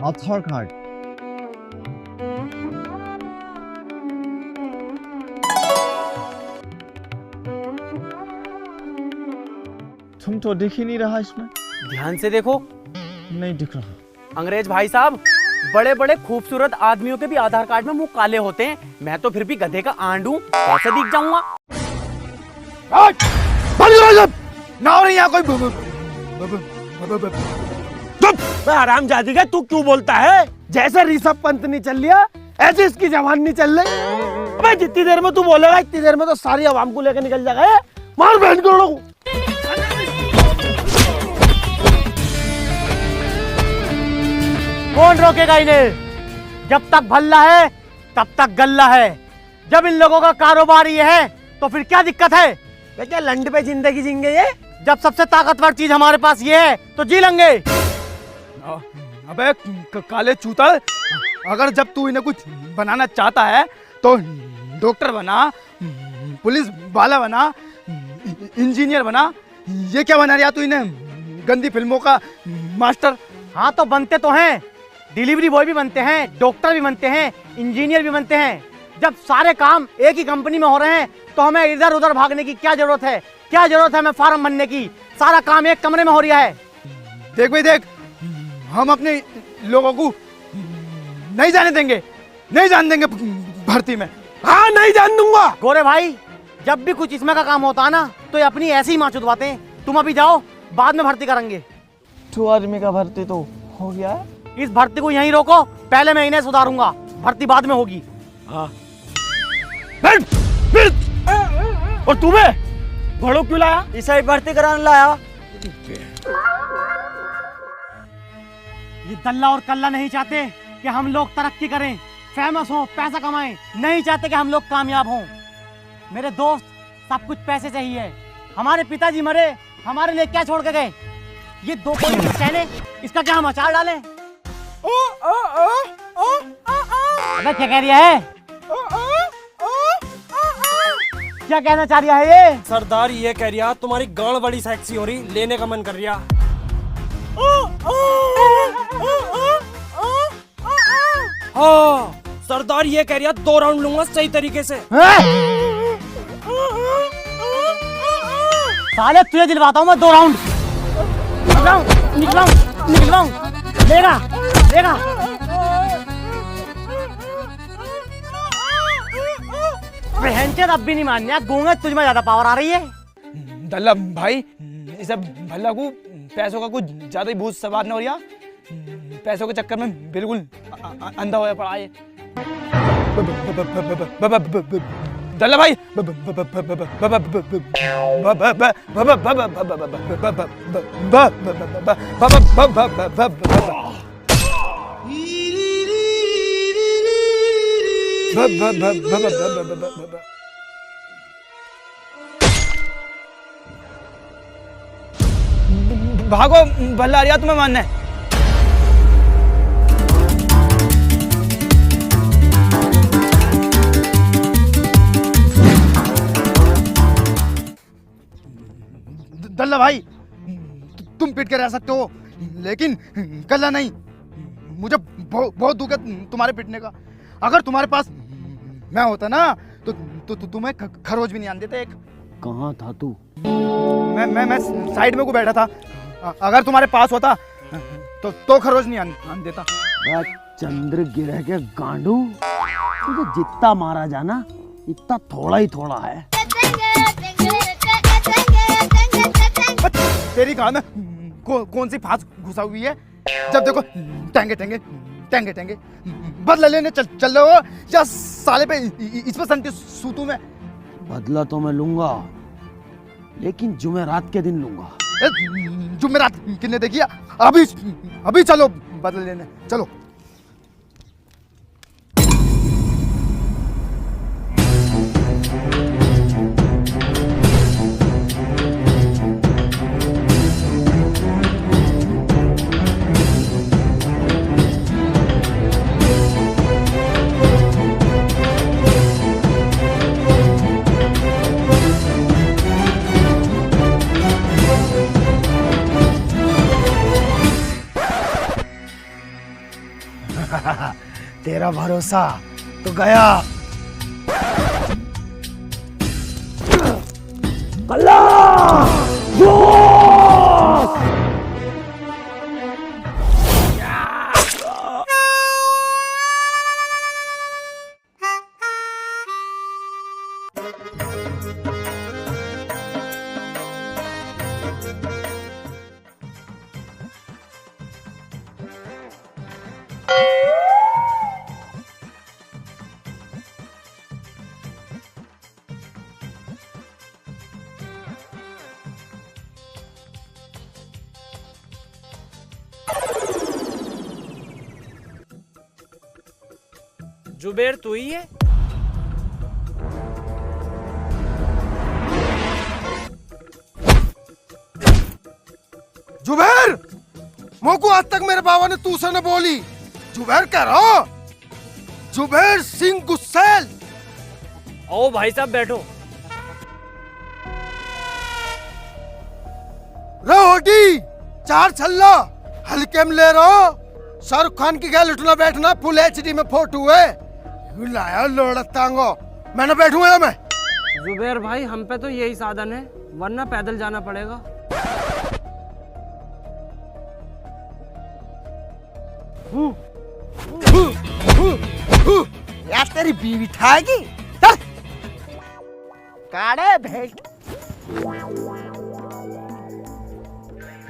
आधार card. तुम तो दिख ही नहीं रहा इसमें। ध्यान से देखो। नहीं दिख रहा। अंग्रेज भाई साहब, बड़े बड़े खूबसूरत आदमियों के भी आधार कार्ड में मुंह काले होते हैं। मैं तो फिर भी गधे का आंड हूं, कैसे दिख जाऊंगा? ना हो रही यहाँ कोई हरामजादी का, तू क्यों बोलता है? जैसे ऋषभ पंत नहीं चल लिया ऐसे इसकी जवान नहीं चल रही। अबे जितनी देर में तू बोलेगा इतनी देर में तो सारी आवाम को लेकर निकल जाएगा। मार बहन को लोग। कौन रोकेगा इन्हें? जब तक भल्ला है तब तक गल्ला है। जब इन लोगों का कारोबार ये है तो फिर क्या दिक्कत है? क्या लंड पे जिंदगी जिंगे ये? जब सबसे ताकतवर चीज हमारे पास ये है तो जी लेंगे। अबे काले चूता, अगर जब तू इन्हें कुछ बनाना चाहता है तो डॉक्टर बना, पुलिस वाला बना, इंजीनियर बना। ये क्या बना रहा तू इन्हें? गंदी फिल्मों का मास्टर। हाँ तो बनते तो हैं, डिलीवरी बॉय भी बनते हैं, डॉक्टर भी बनते हैं, इंजीनियर भी बनते हैं। जब सारे काम एक ही कंपनी में हो रहे हैं तो हमें इधर उधर भागने की क्या जरूरत है? क्या जरूरत है हमें फार्म बनने की? सारा काम एक कमरे में हो रहा है। देख भाई देख, हम अपने लोगों को नहीं जाने देंगे, नहीं जाने देंगे भर्ती में। हाँ नहीं जान दूंगा। गोरे भाई, जब भी कुछ इसमें का काम होता है ना तो ये अपनी ऐसी माँ चुदवाते हैं। तुम अभी जाओ, बाद में भर्ती करेंगे। 2 आदमी का भर्ती तो हो गया है। इस भर्ती को यहीं रोको, पहले मैं इन्हें सुधारूंगा, भर्ती बाद में होगी। हाँ। और तुम्हें घोड़ों क्यों लाया? इसे भर्ती कराने लाया। ये दल्ला और कल्ला नहीं चाहते कि हम लोग तरक्की करें, फेमस हों, पैसा कमाएं। नहीं चाहते कि हम लोग कामयाब हों। मेरे दोस्त, सब कुछ पैसे से ही है। हमारे पिताजी मरे, हमारे लिए क्या छोड़ के गए? ये 2 कोड़ी के चैने, इसका क्या हम अचार डालें? अबे क्या कह रही है? क्या कहना चाह रहा है ये? सरदार ये कह रिया तुम्हारी गांड बड़ी सेक्सी हो रही, लेने का मन कर रिया। हाँ सरदार ये कह रिया 2 राउंड लूंगा सही तरीके से। साले तुझे दिलवाता हूँ मैं 2 राउंड। निकलाऊं। लेगा। बहनचोद अब भी नहीं मानने, गूंगा तुझ में ज्यादा पावर आ रही है। दल्ला भाई, इसे भल्ला को पैसों का कुछ ज्यादा ही भूत सवार न हो रहा। पैसों के चक्कर में बिल्कुल अंधा होया पड़ा है। दल्ला भाई, भागो, भल्ला आ रहा तुम्हें मानना है। दल्ला भाई, तुम पीट के रह सकते हो लेकिन कल्ला नहीं। मुझे बहुत दुख है तुम्हारे पिटने का। अगर तुम्हारे पास मैं होता ना तो तुम्हें खरोच भी नहीं आने देते। एक कहाँ था तू? मैं साइड में को बैठा था। अगर तुम्हारे पास होता तो खरोच नहीं आने देता। चंद्र गिरह के गांडू, तुझे जितना मारा जाना इतना थोड़ा ही थोड़ा है। तेरी गान में कौन सी फांस घुसा हुई है? जब देखो टेंगे बदला लेने चल रहे हो या साले पे इस पर संती सूतू में? बदला तो मैं लूंगा, लेकिन जुमेरात के दिन लूंगा। जुमेरात कितने देखिए? अभी चलो बदला लेने, चलो। तेरा भरोसा तो गया। जुबेर तू ही है? जुबैर, मोको आज तक मेरे बाबा ने तू से न बोली। जुबैर कह रहा, जुबैर सिंह गुस्सैल। आओ भाई साहब बैठो। रोटी चार छल्ला हल्के में ले रहा। शाहरुख खान की गैल उठना बैठना फुल HD में फोटो है। लाया लोड़तांगो, मैं न बैठूंगा मैं। जुबेर भाई हम पे तो यही साधन है, वरना पैदल जाना पड़ेगा। यार तेरी बीवी ठाएगी। चल काड़े भेंट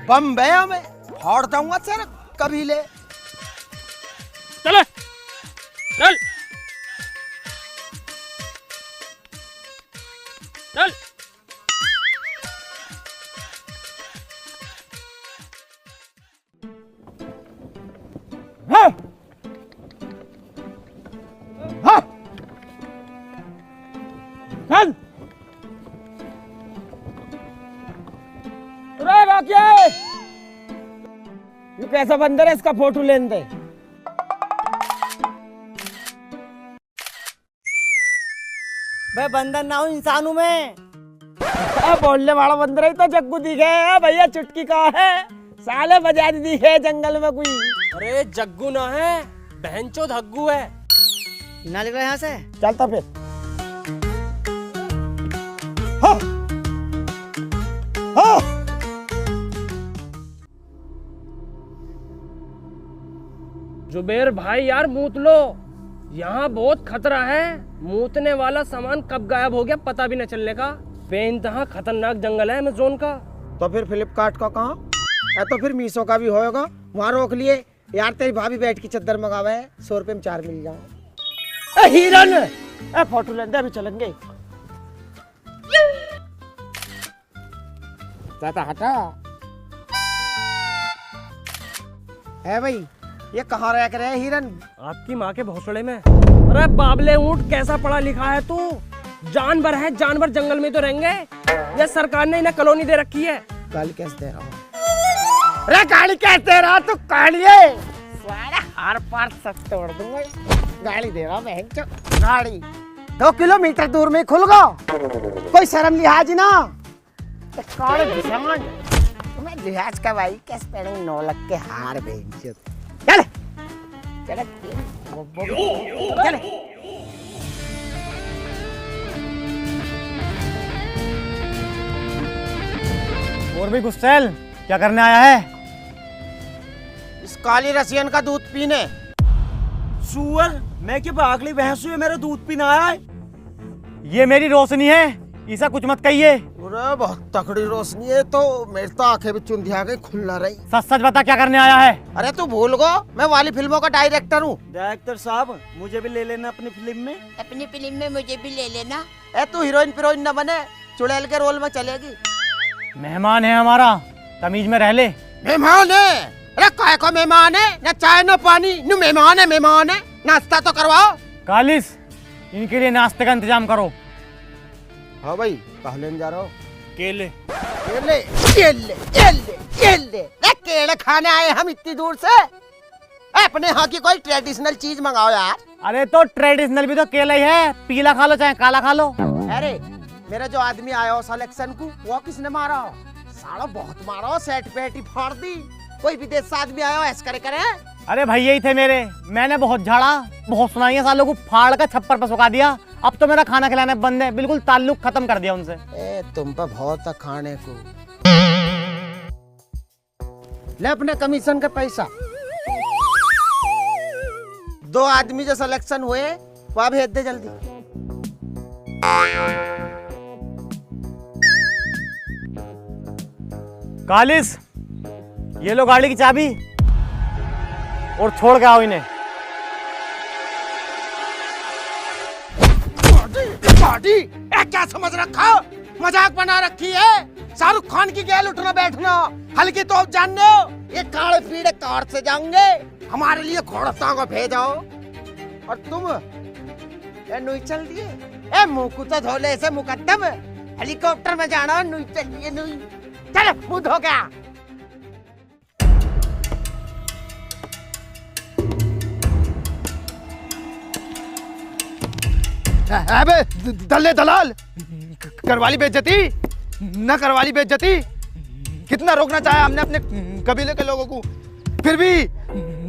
बम्बे में फोड़ दूंगा सर कभी ले। चल चल चल। हाँ। हाँ। चल ये कैसा बंदर है, इसका फोटो लेने दे। मैं बंदर ना हूँ, इंसान हूँ मैं। बोलने वाला बंदर ही तो जग्गू दिखे है भैया। चुटकी का है साले बजा दिखे जंगल में कोई। अरे जग्गू ना है, बहनचोद हग्गू है। ना निकले यहाँ से, चलता फिर। हाँ। हाँ। जुबेर भाई यार मूत लो, यहाँ बहुत खतरा है। मूतने वाला सामान कब गायब हो गया पता भी न चलने का। बेइंतहा खतरनाक जंगल है अमेज़न का। तो फिर फ्लिपकार्ट का कहाँ है? तो फिर मीशो का भी होगा, वहाँ रोक लिए। यार तेरी भाभी बैठ की चादर मंगावे है, 100 रुपए में 4 मिल जाओ। हिरन फोटो लेते अभी चलेंगे। हटा है भाई, ये कहाँ रह रहे हिरन? आपकी माँ के भोसड़े में। अरे बाबले ऊंट कैसा पढ़ा लिखा है तू? जानवर है, जानवर जंगल में तो रहेंगे। ये सरकार ने इन्हें कॉलोनी दे रखी है। गाली कैसे दे रहा हूँ? अरे गाली कैसे दे रहा तू? कालिए सारा हार पार सब तोड़ दूंगा। गाली दे रहा मैं गाड़ी 2 किलोमीटर दूर में खुल गो। कोई शर्म लिहाज ना। काले तुम्हें लिहाज का भाई कैसे पहने 9 लाख के हार भेज। चल चल चल। और भी गुस्सेल क्या करने आया है? इस काली रसियन का दूध पीने। सुअर, मैं क्या पागली भैंस हूँ मेरा दूध पीना आया है? ये मेरी रोशनी है, ऐसा कुछ मत कहिए। अरे बहुत तकड़ी रोशनी है, तो मेरी तो आंखें भी चुंधिया गई, खुल ना रही। सच सच बता क्या करने आया है? अरे तू भूल गो, मैं वाली फिल्मों का डायरेक्टर हूँ। डायरेक्टर साहब मुझे भी ले लेना अपनी फिल्म में। अपनी फिल्म में मुझे भी ले लेना। ए तू हीरोइन फिरोइन न बने, चुड़ैल के रोल में चलेगी। मेहमान है हमारा, तमीज में रह ले। मेहमान है? अरे काय को मेहमान है? न चाय न पानी, न मेहमान है। मेहमान है, नाश्ता तो करवाओ। कालिस, इनके लिए नाश्ते का इंतजाम करो। हाँ भाई, कहाँ लेने जा रहा हो? केले। केले? केले केले केले केले खाने आए हम इतनी दूर से? अपने यहाँ की कोई ट्रेडिशनल चीज मंगाओ यार। अरे तो ट्रेडिशनल भी तो केला ही है, पीला खा लो चाहे काला खा लो। अरे मेरा जो आदमी आया हो सिलेक्शन को, वो किसने मारा हो? साला बहुत मारा हो, सेट पेट ही फाड़ दी। कोई विदेश से आदमी आया हो ऐसा करे करे। अरे भाई यही थे मेरे, मैंने बहुत झाड़ा, बहुत सुनाई है, सालों को फाड़ कर छप्पर पर सुखा दिया। अब तो मेरा खाना खिलाना बंद है, बिल्कुल ताल्लुक खत्म कर दिया उनसे। ए तुम पर बहुत है खाने को। ले अपने कमीशन का पैसा। 2 आदमी जो सिलेक्शन हुए वह भेज दे जल्दी। कालिस, ये लो गाड़ी की चाबी और छोड़ के आओ इन्हें। पार्टी क्या समझ रखा, मजाक बना रखी है। शाहरुख खान की गैल उठना बैठना हल्की तो जानने हो, ये काले पीड़े कार से जाएंगे, हमारे लिए घोड़ों को भेजो। और तुम ये नुई चल दिए, ए मुंह को तो धोले से मुकद्दम, हेलीकॉप्टर में जाना नुई चलिए नुई। चल मुंह धो गया। अबे दल्ले दलाल, करवाली बेइज्जती न करवाली बेइज्जती। कितना रोकना चाहा हमने अपने कबीले के लोगों को, फिर भी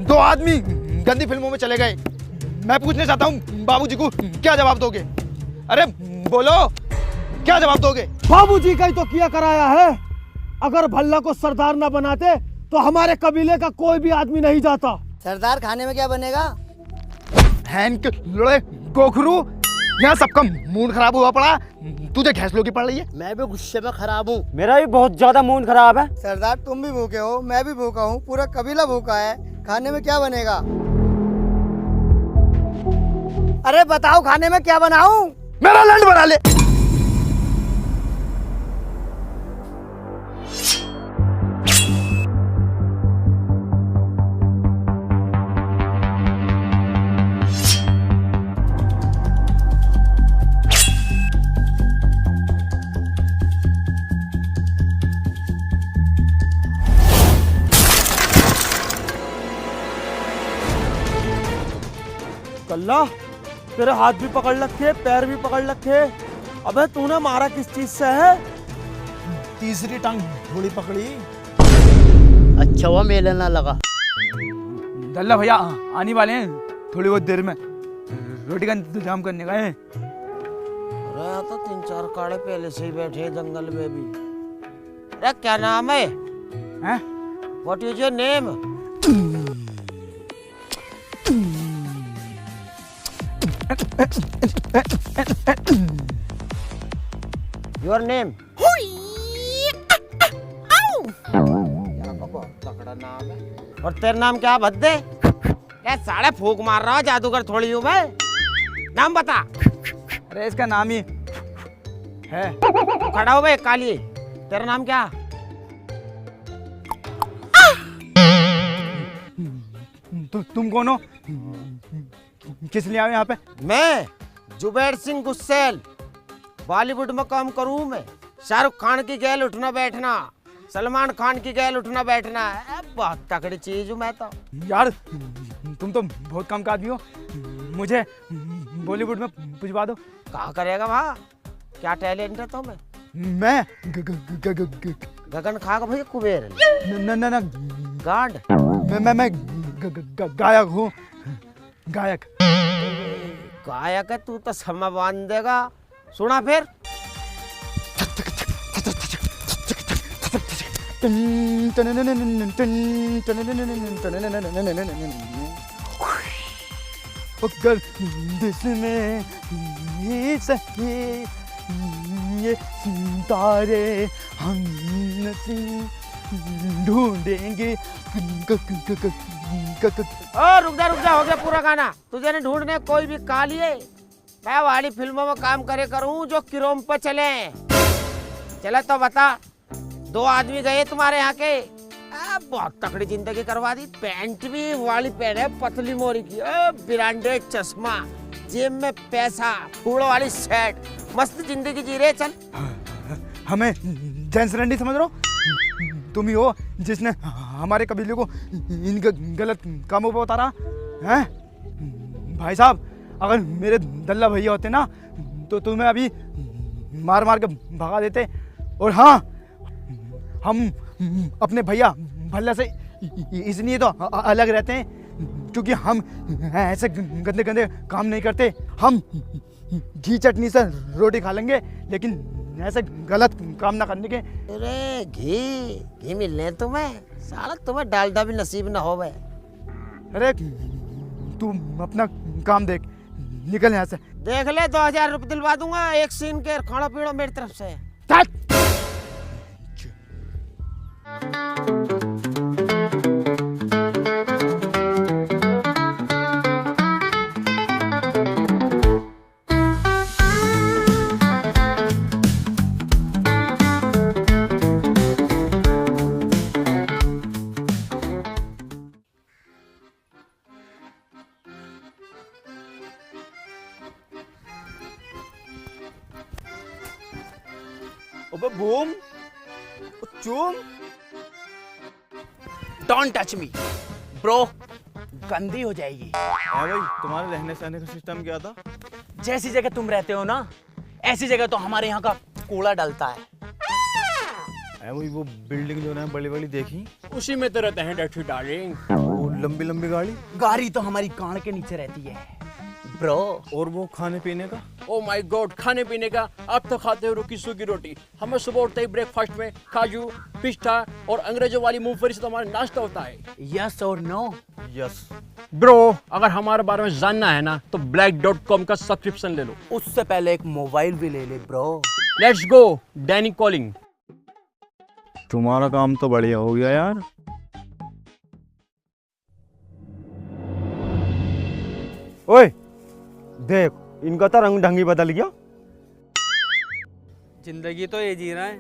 2 आदमी गंदी फिल्मों में चले गए। मैं पूछना चाहता हूँ बाबूजी को, क्या जवाब दोगे? अरे बोलो, क्या जवाब दोगे? बाबूजी का ही तो किया कराया है। अगर भल्ला को सरदार ना बनाते तो हमारे कबीले का कोई भी आदमी नहीं जाता। सरदार खाने में क्या बनेगा? हैन के लड़े गोखरू, यहाँ सबका मूड खराब हुआ पड़ा, तुझे घैसलों की पड़ रही है। मैं भी गुस्से में खराब हूँ। मेरा भी बहुत ज्यादा मूड खराब है। सरदार तुम भी भूखे हो, मैं भी भूखा हूँ, पूरा कबीला भूखा है। खाने में क्या बनेगा? अरे बताओ खाने में क्या बनाऊं? मेरा लंड बना ले। कल्ला, तेरे हाथ भी पकड़ रखे, पैर भी पकड़ रखे। अबे तूने मारा किस चीज से है? तीसरी टांग थोड़ी पकड़ी। अच्छा हुआ मेले ना लगा। दल्ला भैया आने वाले हैं थोड़ी बहुत देर में, रोटी का इंतजाम करने का है। अरे तो 3-4 काड़े पहले से ही बैठे हैं जंगल में भी। अरे क्या नाम है? हैं? What is your name? Your name? तगड़ा नाम है। और तेरा नाम क्या भद्दे? क्या साले फूक मार रहा हो, जादूगर थोड़ी हूँ मैं। नाम बता। अरे इसका नाम ही है। तू खड़ा हो बे काली, तेरा नाम क्या? तुम कौन हो? किस लिए आए यहाँ पे? मैं जुबैर सिंह गुस्सेल, बॉलीवुड में काम करूँ मैं। शाहरुख खान की गैल उठना बैठना, सलमान खान की गैल उठना बैठना है, बहुत तगड़ी चीज हूँ मैं तो। यार तुम तो बहुत कम का आदमी हो, मुझे बॉलीवुड में पुजवा दो। कहा करेगा वहाँ, क्या टैलेंट है तुम्हें? मैं गगन खागा भैया कुबेर न गांड। मैं गायक हूँ, गायक। गायक है तू तो समय बांध देगा। सुना फिर। जिसमें ये सही ये तारे हम ढूंढेंगे। रुक जा हो गया पूरा गाना। तुझे नहीं ढूंढने कोई भी काली है। मैं वाली फिल्मों में काम करे करूं जो किरोम पर चले। चले तो बता, 2 आदमी गए तुम्हारे यहाँ के, बहुत तकड़ी जिंदगी करवा दी। पैंट भी वाली पहने, पतली मोरी की, ब्रांडेड चश्मा, जेब में पैसा, फूलों वाली शर्ट, मस्त जिंदगी जी रहे। चल हमें जेंस रंडी समझ रहे हो? तुम ही हो जिसने हमारे कबीले को इन गलत कामों पर उतारा है। भाई साहब, अगर मेरे दल्ला भैया होते ना तो तुम्हें अभी मार मार के भगा देते। और हाँ, हम अपने भैया भल्ला से इसलिए तो अलग रहते हैं, क्योंकि हम ऐसे गंदे गंदे काम नहीं करते। हम घी चटनी से रोटी खा लेंगे, लेकिन ऐसे गलत काम ना करने के। अरे घी मिलने तुम्हें, साला तुम्हें डालडा भी नसीब ना हो। अरे तू अपना काम देख, निकल यहाँ से। देख ले 2000 रुपये दिलवा दूंगा एक सीन के, खाना पीना मेरी तरफ से। अबे बूम, चूम, डोंट टच मी ब्रो, गंदी हो जाएगी। भाई तुम्हारे रहने सहने का सिस्टम क्या था? जैसी जगह तुम रहते हो ना, ऐसी जगह तो हमारे यहाँ का कूड़ा डलता है। वही वो बिल्डिंग जो है बड़ी बड़ी देखी, उसी में तो रहते हैं डर्टी डार्लिंग। वो लंबी लंबी गाड़ी, गाड़ी तो हमारी कान के नीचे रहती है ब्रो। और वो खाने पीने का। ओ माय गॉड, खाने पीने का आप तो खाते हो रुकी सूखी रोटी। हमें सुबह उठते ही ब्रेकफास्ट में काजू, पिस्ता और अंग्रेजों वाली मूंगफली से तो हमारा नाश्ता होता है। यस और नो? यस ब्रो, अगर हमारे बारे में जानना है ना तो black.com का सब्सक्रिप्शन ले लो। उससे पहले एक मोबाइल भी ले ले bro. Let's go, Danny calling. तुम्हारा काम तो बढ़िया हो गया यार। ओए देख, इनका तो रंग ढंगी बदल गया। जिंदगी तो ये जी रहा है,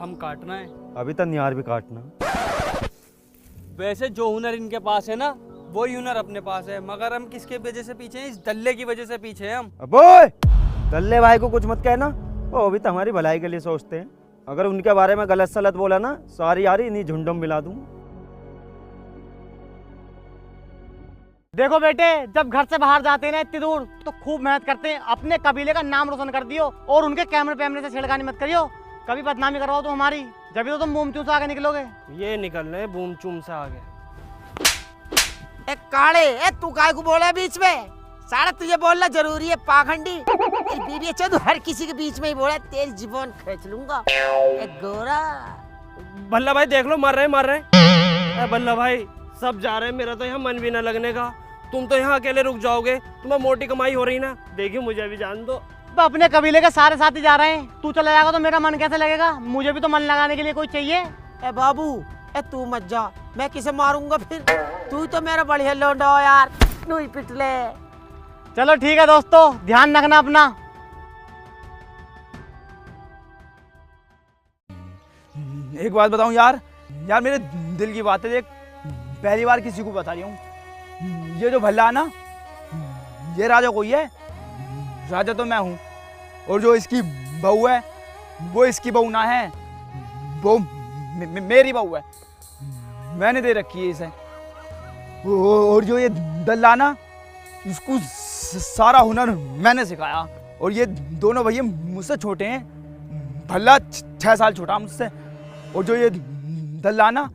हम काटना है। अभी तो निहार भी काटना। वैसे जो हुनर इनके पास है ना, वही हुनर अपने पास है, मगर हम किसके वजह से पीछे हैं? इस दल्ले की वजह से पीछे हैं हम। अब ओए दल्ले भाई को कुछ मत कहना, वो भी तो हमारी भलाई के लिए सोचते हैं। अगर उनके बारे में गलत सलत बोला ना, सारी यारी इन्हीं झुंडों में मिला दूं। देखो बेटे, जब घर से बाहर जाते हैं ना इतनी दूर, तो खूब मेहनत करते हैं, अपने कबीले का नाम रोशन कर दियो, और उनके कैमरे पैमरे से छेड़खानी मत करियो, कभी बदनामी करवाओ तो हमारी, जब तो तुम बूम चूम से आगे निकलोगे। ये निकल रहे बूम चूम से आगे। ए काले, ए तू काय को बोला बीच में? सारा तुझे बोलना जरूरी है पाखंडी। तेरी बीवी अच्छा, तू हर किसी के बीच में ही बोला, तेरी जीवन खींच लूंगा। ए गोरा, भल्ला भाई देख लो, मर रहे। ए भल्ला भाई, सब जा रहे हैं, मेरा तो यहाँ मन भी ना लगने का। तुम तो यहाँ अकेले रुक जाओगे, तुम्हें मोटी कमाई हो रही ना। देखिए मुझे भी जान दो। तो अपने कबीले के सारे साथी जा रहे हैं, तू चला जाएगा तो मेरा मन कैसे लगेगा? मुझे भी तो मन लगाने के लिए कोई चाहिए। ए बाबू, ए तू मत जा, मैं किसे मारूंगा फिर? तू तो मेरा बढ़िया लौंडा हो यार, तू ही पिट ले। चलो ठीक है दोस्तों, ध्यान रखना अपना। एक बात बताऊं यार, मेरे दिल की बात है। देख, पहली बार किसी को बता रही हूँ, ये जो भल्ला है ना, ये राजा कोई है? राजा तो मैं हूँ, और जो इसकी बहू है, वो इसकी बहू ना है, वो मेरी बहू है। मैंने दे रखी है इसे। और जो ये दल्ला ना, इसको सारा हुनर मैंने सिखाया। और ये दोनों भैया मुझसे छोटे हैं, भल्ला 6 साल छोटा मुझसे। और जो ये दल्ला ना,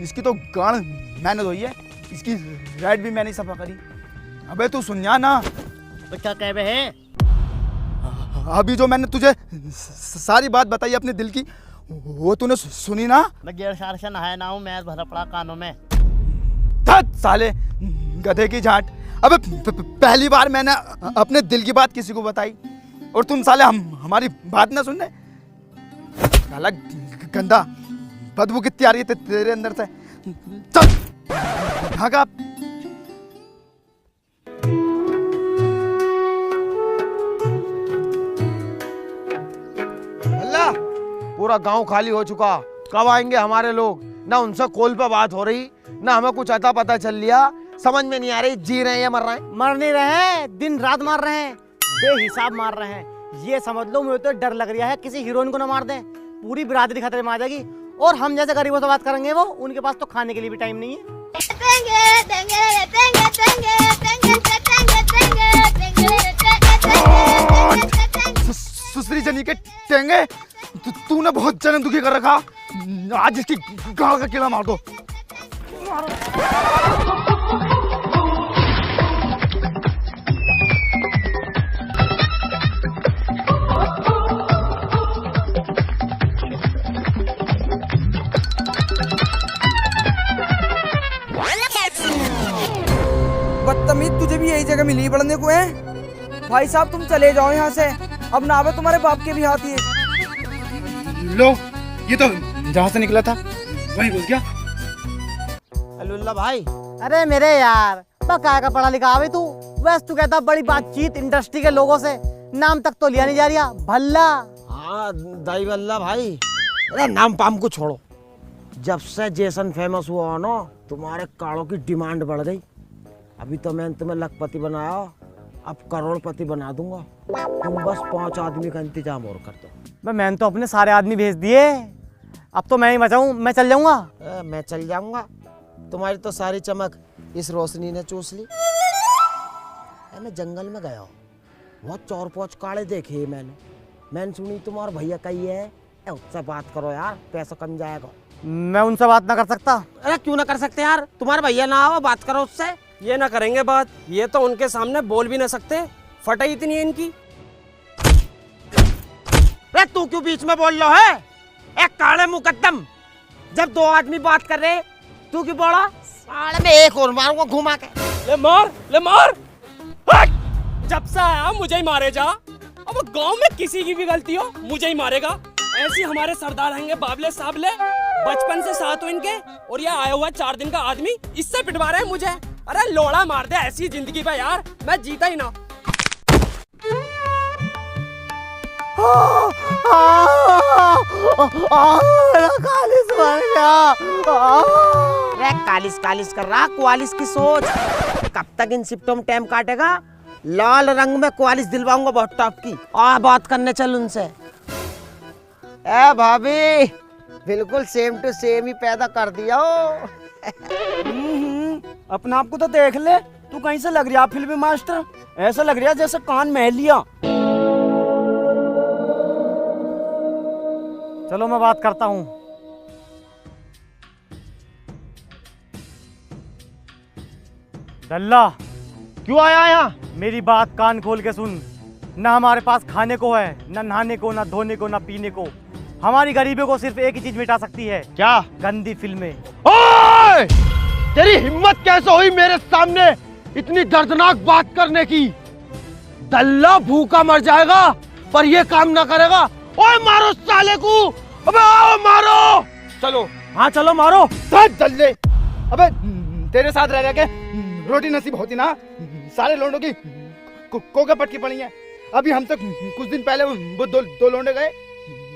इसकी तो गांड मैंने धोई है, इसकी राइड भी मैंने सफा करी। अबे तू सुनिया ना, तो क्या कह रहे हैं? अभी जो मैंने तुझे सारी बात बताई अपने दिल की, वो तूने सुनी ना? मैं गेर शार से नहाया ना हूँ, मैं भरा पड़ा कानों में। धत साले गधे की झाट। अबे पहली बार मैंने अपने दिल की बात किसी को बताई, और तुम साले हमारी बात ना सुनने। साला गंदा, बदबू कितनी आ रही है तेरे अंदर से। चल भागा। अल्लाह, पूरा गांव खाली हो चुका, कब आएंगे हमारे लोग? ना उनसे कॉल पे बात हो रही, ना हमें कुछ अता पता चल लिया। समझ में नहीं आ रही, जी रहे हैं या मर रहे हैं? मर नहीं रहे हैं, दिन रात मार रहे हैं, बेहिसाब मार रहे हैं। ये समझ लो, मुझे तो डर लग रहा है किसी हीरोइन को ना मार दें, पूरी बिरादरी खतरे में आ जाएगी। और हम जैसे गरीबों से बात करेंगे, वो उनके पास तो खाने के लिए भी टाइम नहीं है। सुसरी जनी के टेंगे, तूने बहुत जन्म दुखी कर रखा। आज इसकी गांव का किला मार दो। बदतमीज, तुझे भी यही जगह मिली पढ़ने को है? भाई साहब तुम चले जाओ यहाँ से, अब ना आवे तुम्हारे बाप के भी हाथ ये। लो, ये तो जहाँ से निकला था वही घुस गया। अलुल्ला भाई, अरे मेरे यार, क्या का पढ़ा लिखा आवे तू? बस तू कहता बड़ी बातचीत इंडस्ट्री के लोगों से, नाम तक तो लिया नहीं जा रहा। भल्ला। हाँ दाई वल्ला भाई, अरे नाम पाम को छोड़ो। जब से जेसन फेमस हुआ ना, तुम्हारे काड़ों की डिमांड बढ़ गई। अभी तो मैंने तुम्हें लखपति बनाया, अब करोड़पति बना दूंगा। तुम बस 5 आदमी का इंतजाम और कर दो। मैंने तो अपने सारे आदमी भेज दिए, अब तो मैं ही बचाऊं, मैं चल जाऊंगा। मैं चल जाऊंगा, तुम्हारी तो सारी चमक इस रोशनी ने चूस ली। मैं जंगल में गया, बहुत 4-5 काड़े देखे मैंने सुनी तुम्हारे भैया का ही है। उससे बात करो यार, पैसा कम जाएगा। मैं उनसे बात ना कर सकता? अरे क्यों ना कर सकते यार, तुम्हारे भैया ना आओ, बात करो उससे। ये ना करेंगे बात, ये तो उनके सामने बोल भी ना सकते, फटाई इतनी है इनकी। अरे तू क्यों बीच में बोल रहा है? एक काले मुकद्दम, जब 2 आदमी बात कर रहे तू क्यों बोला? साले में एक और मारूंगा घुमा के। ले मार, ले मार। जब से आया मुझे ही मारे जा। अब गांव में किसी की भी गलती हो मुझे ही मारेगा। ऐसी हमारे सरदार रहेंगे बाबले साबले, बचपन से साथ हो इनके, और ये आया हुआ 4 दिन का आदमी इससे पिटवा रहे हैं मुझे। अरे लोड़ा मार दे ऐसी जिंदगी पे यार, मैं जीता ही ना। कालिस मर गया। कालिस कर रहा, क्वालिस की सोच। कब तक इन सिप्टों में टाइम काटेगा? लाल रंग में क्वालिस दिलवाऊंगा बहुत टॉप की। आ बात करने चल उनसे। ए भाभी, बिल्कुल सेम टू सेम ही पैदा कर दिया हो। अपना आपको तो देख ले, तू कहीं से लग रहा फिल्मी मास्टर। ऐसा लग रहा जैसे कान महल लिया। चलो मैं बात करता हूँ। डल्ला, क्यों आया यहाँ? मेरी बात कान खोल के सुन। ना हमारे पास खाने को है, ना नहाने को, ना धोने को, ना पीने को। हमारी गरीबी को सिर्फ एक ही चीज मिटा सकती है। क्या? गंदी फिल्में। ओए! तेरी हिम्मत कैसे हुई मेरे सामने इतनी दर्दनाक बात करने की? दल्ला भूखा मर जाएगा पर ये काम ना करेगा। ओए मारो साले को! अबे आओ मारो! चलो। हाँ चलो मारो। दल्ले! अबे तेरे साथ रह के रोटी नसीब होती ना, सारे लोंडों की कोके पटकी पड़ी है। अभी हमसे कुछ दिन पहले वो दो लोंडे गए,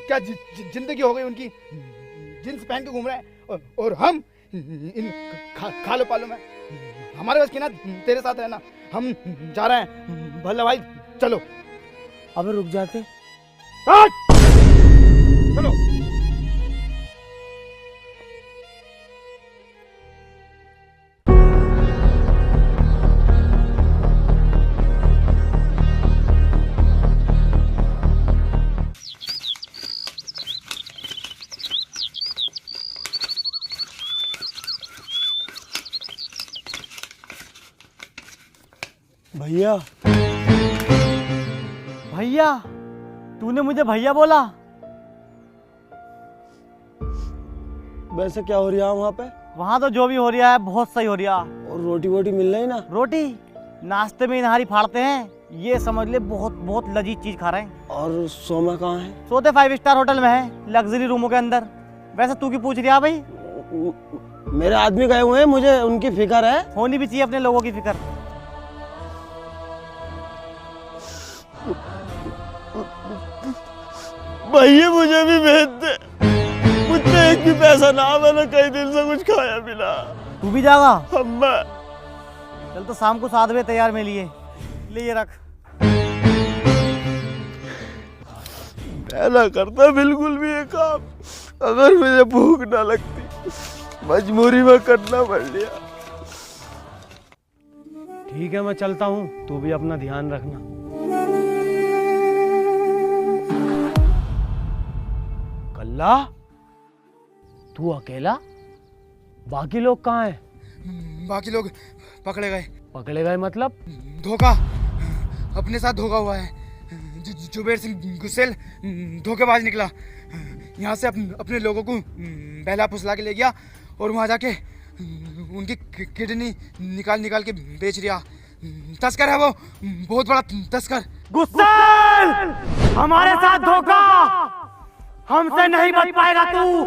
क्या जिंदगी हो गई उनकी। जींस पहन के घूम रहे हैं और हम इन खालो पालो में। हमारे बस की ना तेरे साथ रहना। हम जा रहे हैं भल्ला भाई, चलो। अबे रुक जाते। चलो। भैया, भैया, तूने मुझे भैया बोला? वैसे क्या हो रहा है वहाँ पे? वहाँ तो जो भी हो रहा है बहुत सही हो रहा। और रोटी वोटी मिल रही ना? रोटी नाश्ते में नहारी फाड़ते हैं, ये समझ ले बहुत बहुत लजीज चीज खा रहे हैं। और सोमा कहाँ है? सोते 5 स्टार होटल में है, लग्जरी रूमों के अंदर। वैसे तू क्यों पूछ रहा भाई? मेरे आदमी गए हुए हैं, मुझे उनकी फिक्र है। होनी भी चाहिए अपने लोगों की फिक्र। भैया मुझे भी भेज दे, मुझे एक भी पैसा ना, मैंने कई दिन से कुछ खाया पिला। तू भी जागा? अम्मा। चल तो शाम को 7 बजे तैयार में लिए ले, ये रख। मैं ना करता बिल्कुल भी ये काम, अगर मुझे भूख ना लगती, मजबूरी में करना पड़ लिया। ठीक है मैं चलता हूँ, तू भी अपना ध्यान रखना। कल्ला, तू अकेला? बाकी लोग कहाँ हैं? बाकी लोग पकड़े गए। पकड़े गए मतलब? धोखा, अपने साथ धोखा हुआ है। जुबेर सिंह गुस्सेल धोखेबाज निकला। यहाँ से अपने लोगों को बहला फुसला के ले गया और वहाँ जाके उनकी किडनी निकाल के बेच दिया। तस्कर है वो, बहुत बड़ा तस्कर। गुस्सेल, हमारे साथ धोखा, हमसे नहीं बच पाएगा तू।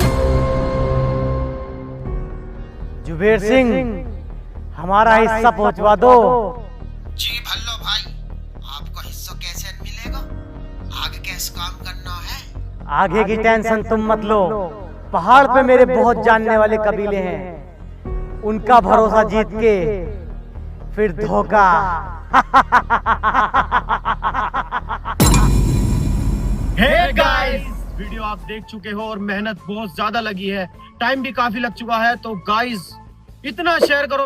जुबेर सिंह, हमारा हिस्सा पहुंचवा दो। जी भल्लो भाई, आपको हिस्सा कैसे मिलेगा? आगे कैसे काम करना है? आगे की टेंशन तुम मत लो। पहाड़ पे मेरे बहुत जानने वाले कबीले हैं, उनका भरोसा जीत के फिर धोखा। हे गाइस, वीडियो आप देख चुके हो और मेहनत बहुत ज्यादा लगी है, टाइम भी काफी लग चुका है, तो गाइस इतना शेयर करो